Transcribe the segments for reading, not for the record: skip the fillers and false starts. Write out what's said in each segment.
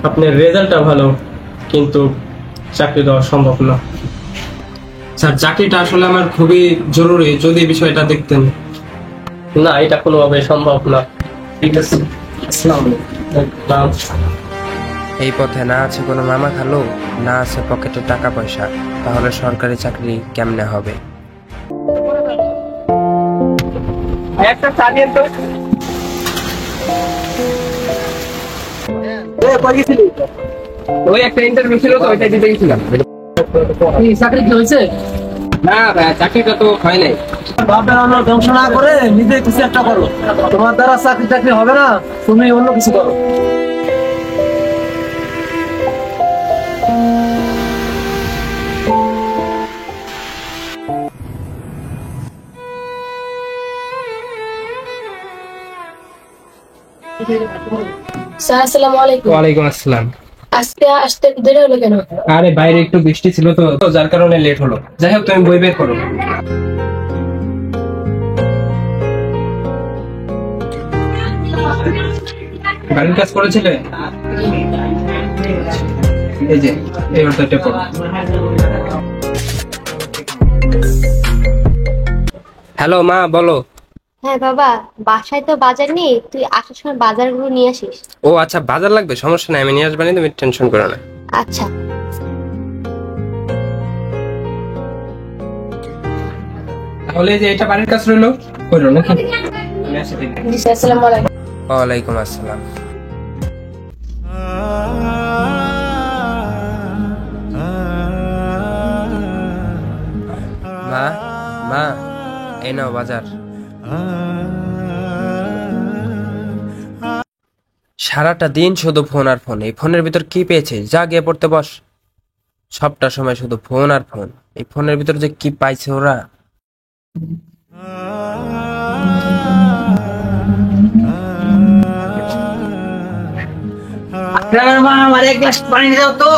আপনার রেজাল্টটা ভালো, কিন্তু চাকরি দেওয়া সম্ভব না। স্যার, চাকরিটা আসলে আমার খুবই জরুরি, যদি বিষয়টা দেখতেন। না, এটা কোনোভাবে সম্ভব না। ঠিক আছে, আসসালামু আলাইকুম। এই পথে না আছে কোনো মামা খালো, না আছে পকেটে টাকা পয়সা, তাহলে সরকারি চাকরি কেমনে হবে? একটা চা দিন তো। ওই একটা ইন্টারভিউ ছিল তো, ওইটা দিতে গেছিলাম। চাকরি কি হয়েছে? না ভাই, চাকরিটা তো হয় নাই। বাপের আমরা ধ্বংস না করে নিজে কিছু একটা করো। তোমার দ্বারা চাকরি টাকরি হবে না, তুমি অন্য কিছু করো। স্যার আসসালামু আলাইকুম। ওয়ালাইকুম আসসালাম। আজকে আসতে দেরি হলো কেন? আরে বাইরে একটু বৃষ্টি ছিল তো, যার কারণে লেট হলো। যাই হোক, তুমি বই বের করো। বাড়ির কাজ করেছিলে? এই যে এই অর্ডারটা পড়ো। হ্যালো মা, বলো। হ্যাঁ বাবা, বাসায় তো বাজার নেই, তুই আসার সময় বাজারগুলো নিয়ে আসিস। ও আচ্ছা, বাজার লাগবে, সমস্যা নাই, আমি নিয়ে আসবানি, তুমি টেনশন করো না। আচ্ছা। তাহলে এই যে এটা বাড়ির কাজ রইলো, করো নাকি? আমি আসি দেখি। জি স্যার, আসসালামু আলাইকুম। ওয়ালাইকুম আসসালাম। মা, মা, এই নাও বাজার। সারাটা দিন শুধু ফোন আর ফোন, এই ফোনের ভিতর কি পেয়েছে? যা গিয়ে পড়তে বস। সবটা সময় শুধু ফোন আর ফোন, এই ফোনের ভিতর যে কি পাইছে ওরা। মা, আমার এক গ্লাস পানি দাও তো।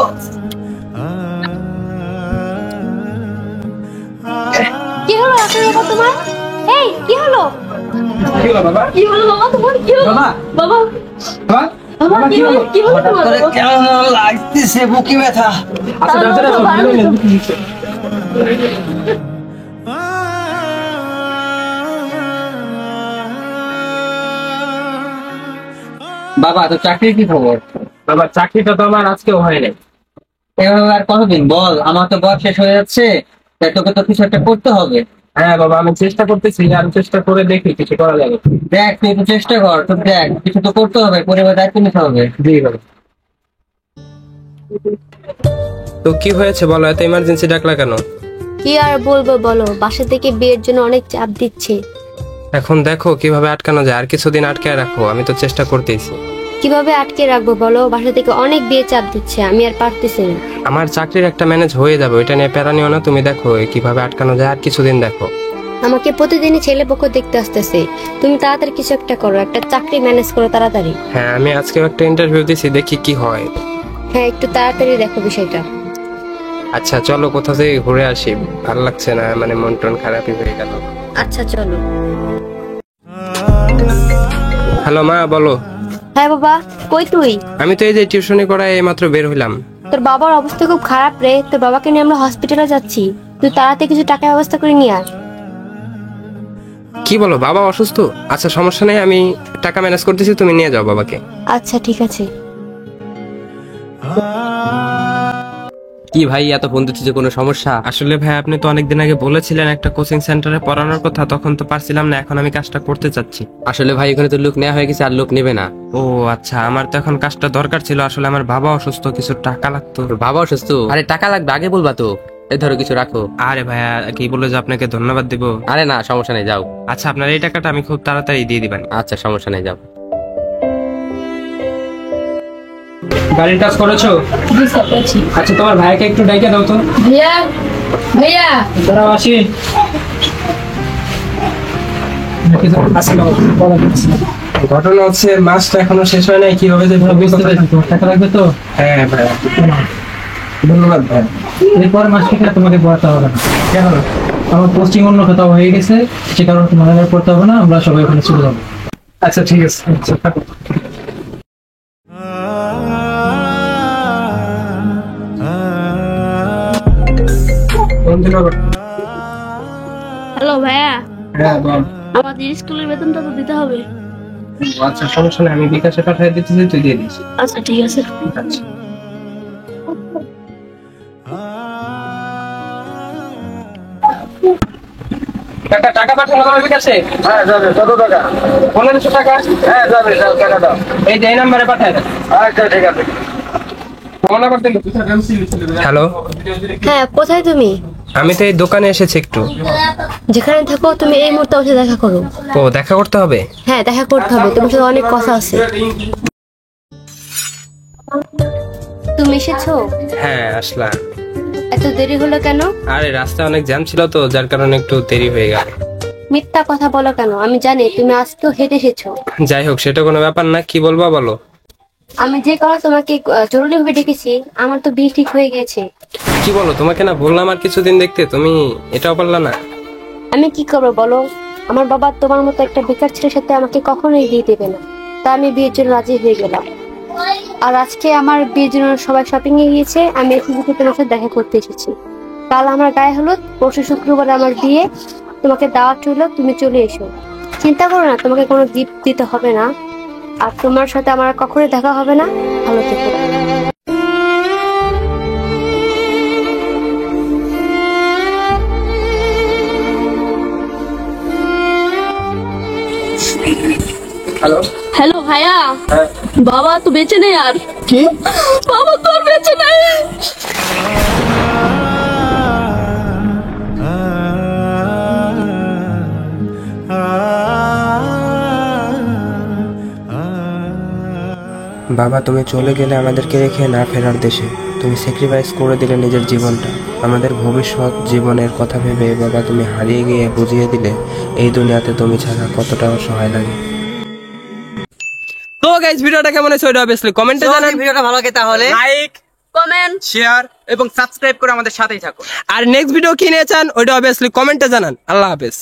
কি হলো আসলে বাবা তোমার? এই কি হলো? কি হলো বাবা? কি হলো বাবা তোমার? কি হলো বাবা? বাবা? বাবা? বাবা কি হলো? কি হলো তোমার? করে কেমন লাগতেছে বুকে ব্যথা। আচ্ছা ডাক্তার, আসো, ভালো হয়ে যাবে। বাবা, তো চাকরির কি খবর? বাবা, চাকরিটা তো আমার আজকেও হয় নাই। এভাবে আর কতদিন বল? আমার তো বয়স শেষ হয়ে যাচ্ছে, তাই তোকে তো কিছু একটা করতে হবে। হ্যাঁ বাবা, আমি চেষ্টা করতেছি, আর চেষ্টা করে দেখি কিছু করা যাবে। দেখ, তুই একটু চেষ্টা কর, তো দেখ কিছু তো করতে হবে, পরিবার দায়িত্ব নিতে হবে। জি বাবা। তো কি হয়েছে বলো, এত ইমার্জেন্সি ডাকলা কেন? কি আর বলবো বলো, বাসা থেকে বিয়ের জন্য অনেক চাপ দিচ্ছে। এখন দেখো কিভাবে আটকানো যায়, আর কিছুদিন আটকে রাখো, আমি তো চেষ্টা করতেছি। কিভাবে আটকে রাখবো বলো, বাসা থেকে অনেক বিয়ে চাপ দিচ্ছে, আমি আর পারতেছি না। আমার চাকরির একটা ম্যানেজ হয়ে যাবে, ওইটা নিয়ে প্যারা নিও না তুমি। দেখো কিভাবে আটকানো যায়, আর কিছুদিন দেখো। আমাকে প্রতিদিনই ছেলে পক্ষ দেখতে আসতেছে, তুমি তাড়াতাড়ি কিছু একটা করো, একটা চাকরি ম্যানেজ করো তাড়াতাড়ি। হ্যাঁ, আমি আজকেও একটা ইন্টারভিউ দিছি, দেখি কি হয়। হ্যাঁ, একটু তাড়াতাড়ি দেখো বিষয়টা। আচ্ছা চলো কোথাও থেকে ঘুরে আসি, ভালো লাগছে না, মানে মন টন খারাপই হয়ে গেল। আচ্ছা চলো। হ্যালো মা, বলো। হ্যাঁ বাবা, কই তুই? আমি তো এই যে টিউশনি করায় এইমাত্র বের হইলাম। তোর বাবার অবস্থা খুব খারাপ রে, তোর বাবাকে নিয়ে আমরা হসপিটালে যাচ্ছি, তুই তাড়াতাড়ি কিছু টাকার ব্যবস্থা করে নিয়ে আস। কি বলো, বাবা অসুস্থ? আচ্ছা সমস্যা নেই, আমি টাকা ম্যানেজ করতেছি, তুমি নিয়ে যাও বাবাকে। আচ্ছা ঠিক আছে। কি ভাই, এত ফোন দিচ্ছি, যে কোনো সমস্যা? আসলে ভাই আপনি তো অনেকদিন আগে বলেছিলেন একটা কোচিং সেন্টারে পড়ানোর কথা, তখন তো পারছিলাম না, এখন আমি কাজটা করতে চাচ্ছি। আসলে ভাই এখানে তো লোক নেওয়া হয়ে গেছে, আর লোক নেবে না। ও আচ্ছা, আমার তো এখন কাজটা দরকার ছিল, আসলে আমার বাবা অসুস্থ, কিছু টাকা লাগতো। তোর বাবা অসুস্থ? আরে টাকা লাগবে, আগে বলবা তো। এই ধরো কিছু রাখো। আরে ভাইয়া, কি বলে যে আপনাকে ধন্যবাদ দিব? আরে না, সমস্যা নেই, যাও। আচ্ছা, আপনার এই টাকাটা আমি খুব তাড়াতাড়ি দিয়ে দিবেন। আচ্ছা সমস্যা নেই, যাও। বাড়ির কাজ করেছো? জি স্যার, করছি। আচ্ছা, তোমার ভাইকে একটু ডাইকে দাও তো। ভাইয়া, ভাইয়া। দাঁড়াও, আসি। ঘটনা হচ্ছে, মাসটা এখনো শেষ হয় নাই, কিভাবে যে বুঝতে পারছি। তোমার টাকা লাগবে তো? হ্যাঁ ভাই, ধন্যবাদ ভাই। এরপর মাস থেকে তোমাকে পড়াতে হবে না। কেন? আমার পোস্টিং অন্য কোথাও হয়ে গেছে, সে কারণে তোমাদের আর পড়তে হবে না, আমরা সবাই ওখানে চলে যাবো। আচ্ছা ঠিক আছে। আচ্ছা থাকো। ফোন দিল। হ্যালো ভাইয়া, হ্যাঁ বল। আমাদের স্কুলের বেতনটা তো দিতে হবে। আচ্ছা সমস্যা নেই, আমি বিকাশে পাঠিয়ে দিচ্ছি, তুই দিয়ে দিস। আচ্ছা ঠিক আছে। আচ্ছা টাকা টাকা পাঠানো যাবে বিকাশে? হ্যাঁ যাবে। কত টাকা? 1500 টাকা। হ্যাঁ যাবে, যাও টাকা দাও। এই যে এই নাম্বারে পাঠায় দেন। আচ্ছা ঠিক আছে। ফোন নাম্বার দিন। হ্যালো, হ্যাঁ, কোথায় তুমি? আমি তো এই দোকানে এসেছি একটু। যেখানে থাকো তুমি এই মুহূর্তে বসে দেখা করো। ও, দেখা করতে হবে? হ্যাঁ, দেখা করতে হবে, তোমার সাথে অনেক কথা আছে। তুমি এসেছো? হ্যাঁ আসলাম। এত দেরি হলো কেন? আরে রাস্তায় অনেক জ্যাম ছিল তো, যার কারণে একটু দেরি হয়ে গেল। মিথ্যা কথা বলো কেন? আমি জানি তুমি আজকেও হেঁটে এসেছো। যাই হোক, সেটা কোনো ব্যাপার না। কি বলবা বলো। আমি যে কারণে তোমাকে জরুরি ভাবে ডেকেছি, আমার তো বিয়ে ঠিক হয়ে গেছে। কি বলো, তোমাকে না বললাম আর কিছুদিন দেখতে, তুমি এটাও পারলা না? আমি কি করবো বলো? আমার বাবা তোমার মতো একটা বেকার ছেলের সাথে আমাকে কখনোই বিয়ে দেবে না। তা আমি বিয়ের জন্য রাজি হয়ে গেলাম। আর আজকে আমার বিয়ের জন্য সবাই শপিং এ গিয়েছে, আমি এখানে তোমার সাথে দেখা করতে এসেছি। কাল আমার গায়ে হলুদ, পরশু শুক্রবার আমার বিয়ে। তোমাকে দাওয়াত রইলো, তুমি চলে এসো। চিন্তা করো না, তোমাকে কোনো গিফট দিতে হবে না। আর তোমার সাথে আমার কখনোই দেখা হবে না। ভালো থেকো। হ্যালো। হ্যালো ভাইয়া, বাবা তো বেঁচে নেই আর। কি? বাবা তো আর বেঁচে নেই। বাবা, তুমি চলে গেলে আমাদেরকে রেখে না ফেরার দেশে। তুমি স্যাক্রিফাইস করে দিলে নিজের জীবনটা, আমাদের ভবিষ্যৎ জীবনের কথা ভেবে। বাবা, তুমি হারিয়ে গিয়ে বুঝিয়ে দিলে এই দুনিয়াতে তুমি ছাড়া কতটা অসহায় লাগে। তো গাইস, ভিডিওটা কেমন হয়েছে ওইটা অবভিয়াসলি কমেন্টে জানান। ভিডিওটা ভালো লাগে তাহলে লাইক, কমেন্ট, শেয়ার এবং সাবস্ক্রাইব করে আমাদের সাথেই থাকুন। আর নেক্সট ভিডিও কি নিয়ে চান ওইটা অবভিয়াসলি কমেন্টে জানান। আল্লাহ হাফেজ।